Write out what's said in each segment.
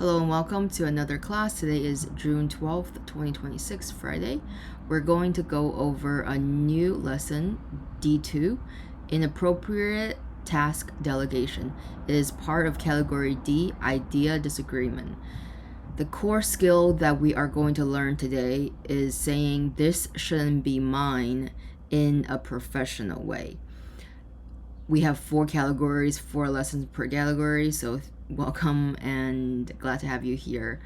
Hello and welcome to another class. Today is June 12th, 2026, Friday. We're going to go over a new lesson, D2, Inappropriate Task Delegation. It is part of category D, Idea Disagreement. The core skill that we are going to learn today is saying this shouldn't be mine in a professional way. We have 4 categories, 4 lessons per category, so welcome and glad to have you here.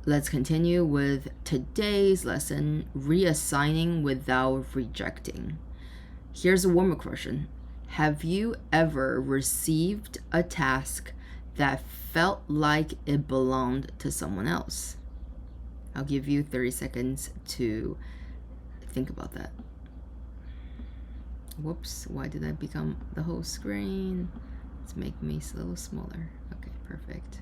Let's continue with today's lesson, reassigning without rejecting. Here's a warm-up question. Have you ever received a task that felt like it belonged to someone else? I'll give you 30 seconds to think about that. Whoops, why did that become the whole screen? Let's make me a little smaller. Okay, perfect.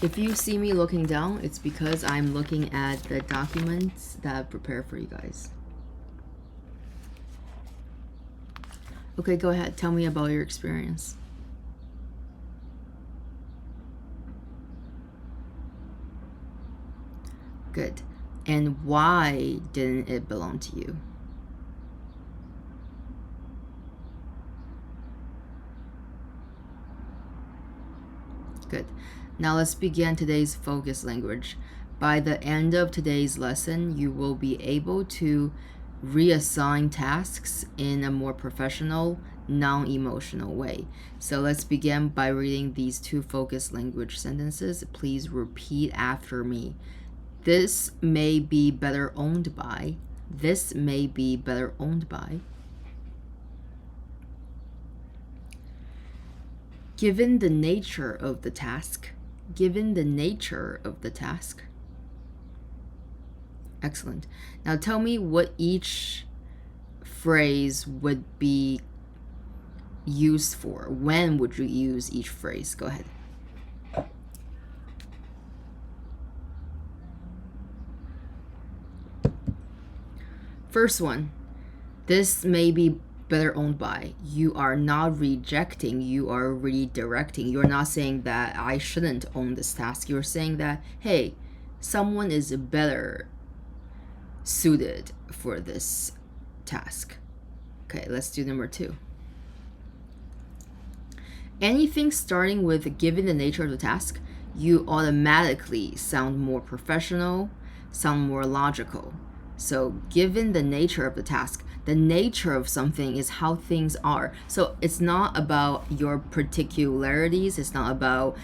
If you see me looking down, it's because I'm looking at the documents that I've prepared for you guys. Okay, go ahead. Tell me about your experience. Good. And why didn't it belong to you? Good. Now let's begin today's focus language. By the end of today's lesson, you will be able to reassign tasks in a more professional, non-emotional way. So let's begin by reading these 2 focus language sentences. Please repeat after me. This may be better owned by. This may be better owned by. Given the nature of the task. Given the nature of the task. Excellent. Now tell me what each phrase would be used for. When would you use each phrase? Go ahead. First one, this may be better owned by. You are not rejecting, you are redirecting. You're not saying that I shouldn't own this task. You're saying that, hey, someone is better suited for this task. Okay, let's do number 2. Anything starting with given the nature of the task, you automatically sound more professional, sound more logical. So given the nature of the task, the nature of something is how things are. So it's not about your particularities. It's not about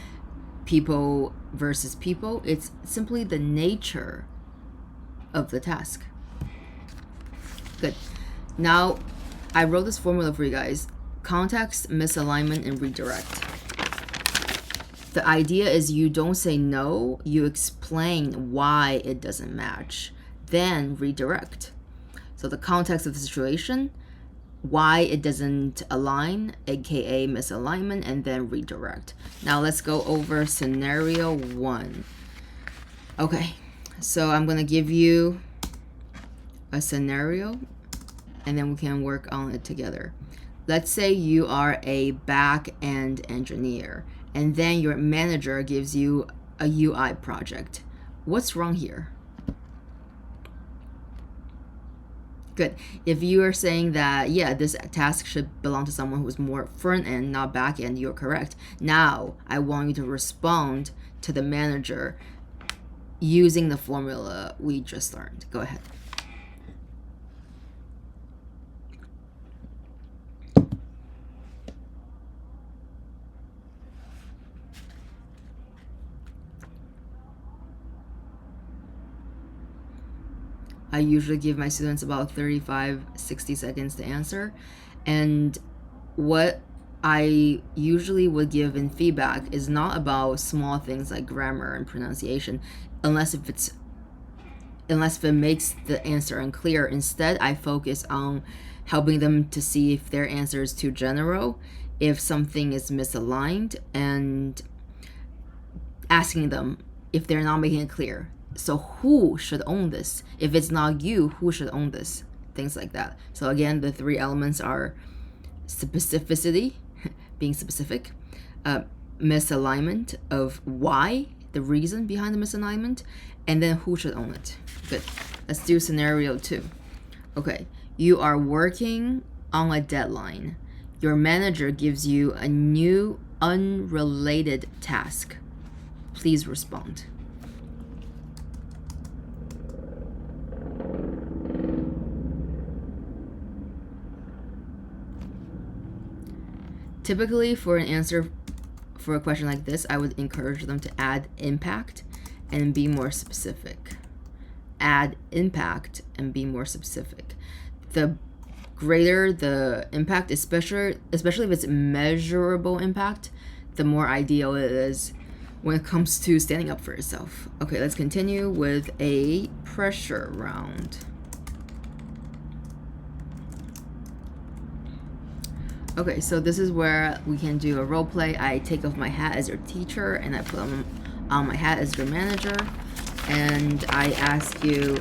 people versus people. It's simply the nature of the task. Good. Now, I wrote this formula for you guys. Context, misalignment, and redirect. The idea is you don't say no, you explain why it doesn't match. Then redirect. So the context of the situation, why it doesn't align, aka misalignment, and then redirect. Now let's go over scenario 1. Okay, so I'm gonna give you a scenario and then we can work on it together. Let's say you are a back-end engineer and then your manager gives you a UI project. What's wrong here? Good. If you are saying that, yeah, this task should belong to someone who's more front end, not back end, you're correct. Now, I want you to respond to the manager using the formula we just learned. Go ahead. I usually give my students about 35-60 seconds to answer. And what I usually would give in feedback is not about small things like grammar and pronunciation, unless if it makes the answer unclear. Instead, I focus on helping them to see if their answer is too general, if something is misaligned, and asking them if they're not making it clear. So who should own this? If it's not you, who should own this? Things like that. So again, the 3 elements are specificity, being specific, misalignment of why, the reason behind the misalignment, and then who should own it. Good. Let's do scenario 2. Okay, you are working on a deadline. Your manager gives you a new unrelated task. Please respond. Typically, for an answer for a question like this, I would encourage them to add impact and be more specific. Add impact and be more specific. The greater the impact, especially if it's measurable impact, the more ideal it is when it comes to standing up for yourself. Okay, let's continue with a pressure round. Okay, so this is where we can do a role play. I take off my hat as your teacher and I put on my hat as your manager, and I ask you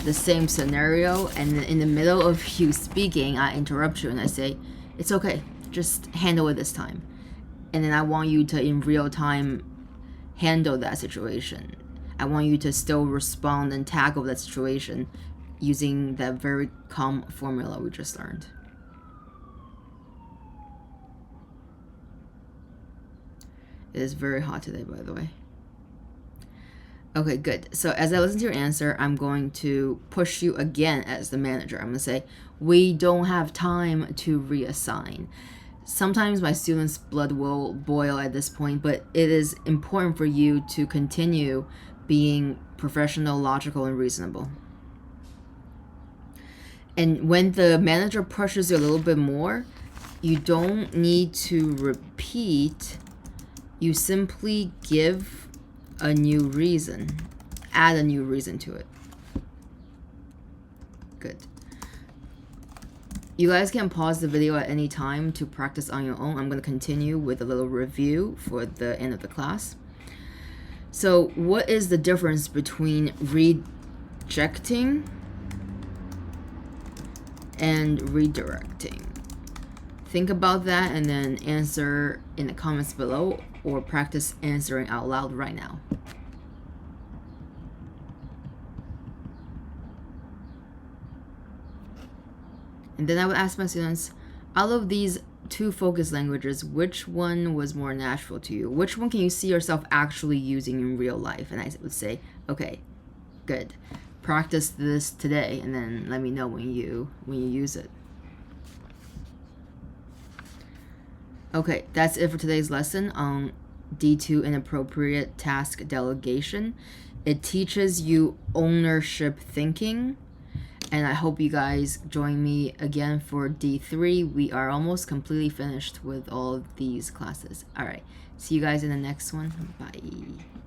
the same scenario, and then in the middle of you speaking, I interrupt you and I say, it's okay, just handle it this time. And then I want you to, in real time, handle that situation. I want you to still respond and tackle that situation using that very calm formula we just learned. It is very hot today, by the way. Okay, good. So as I listen to your answer, I'm going to push you again as the manager. I'm going to say, we don't have time to reassign. Sometimes my students' blood will boil at this point, but it is important for you to continue being professional, logical, and reasonable. And when the manager pushes you a little bit more, you don't need to repeat. You simply give a new reason. Add a new reason to it. Good. You guys can pause the video at any time to practice on your own. I'm going to continue with a little review for the end of the class. So what is the difference between rejecting and redirecting? Think about that and then answer in the comments below, or practice answering out loud right now. And then I would ask my students, out of these 2 focus languages, which one was more natural to you? Which one can you see yourself actually using in real life? And I would say, okay, good. Practice this today and then let me know when you use it. Okay, that's it for today's lesson on D2 Inappropriate Task Delegation. It teaches you ownership thinking, and I hope you guys join me again for D3. We are almost completely finished with all of these classes. All right, see you guys in the next one. Bye.